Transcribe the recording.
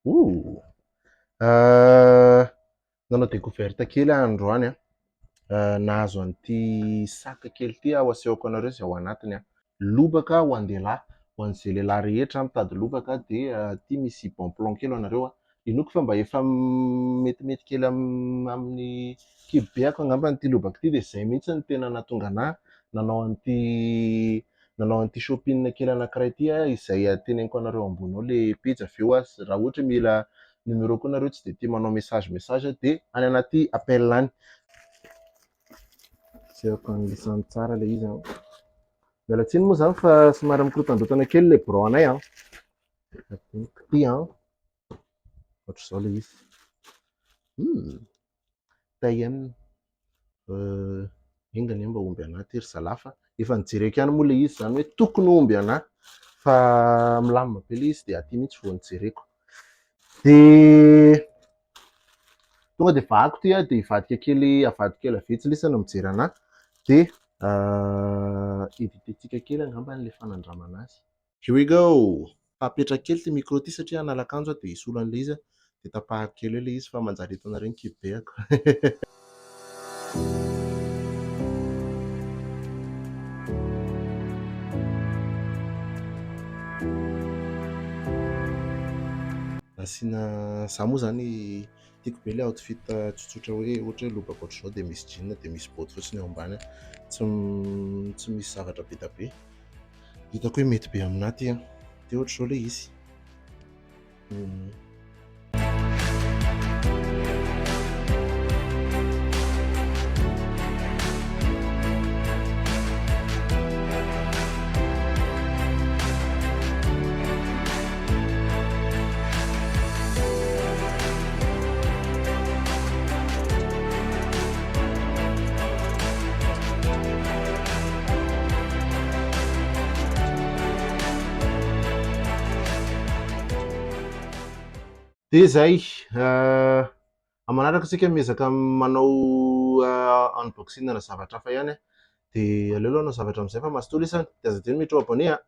Ouh! Euh, Nanao découverte kely aho androany a. Nahazo an'ity saka kely ity aho asehoko anareo izay ao anatiny a. Lobaka ho an-dehilahy, ho an'izay lehilahy rehetra mitady lobaka dia ity misy bon plan kely ho anareo a. Inoako fa mba efa metimety kely amin'ny kibo-beako angamba ity lobaka ity dia izay mihitsy ny tena nahatonga anahy nanao an'ity shopping kely anankiray ity a, izay teneniko anareo ambony ao ilay pejy. Avy eo raha ohatra mila numéro-ko nareo tsy dia tia manao message dia any anaty appel any. Asehoko an'lisany tsara ilay izy. Miala tsiny moa izany fa somary mikorontandrotana kely ilay bro-anay a. Adiniko ity a, ohatr'izao ilay izy. Taille engany mba omby anahy ty ry zalahy fa efa nijereko ihany moa ilay izy, izany hoe tokony omby anahy fa milamina be ilay izy dia aty mihitsy vao nijereko. Dia tonga dia vahako ty a, dia avadika kely avetsy no mijery anahy dia editentsika kely angamba ilay fanandramana azy. Here we go. Fahapetraka kely ty micro ty satria hanala akanjo dia hisolo an'ilay izy dia tapahako kely eo ilay izy fa manjary hitanareo ny kibo-beako. Asiana za moa zany tiako be ilay outfit tsotsotra hoe ohatra hoe lobaka ohatr'izao dia misy jean dia misy boty fotsiny eo ambany, tsy misy zavatra be dia be. Hitako hoe mety be aminahy ty a, dia ohatr'izao ilay izy. Dia izay, amanaraka isika miezaka manao unboxing na zavatra hafa ihany a, dia aleo aloha hanao zavatra amin'izay fa mazotoa lisany dia aza dia miditra ao abonné a.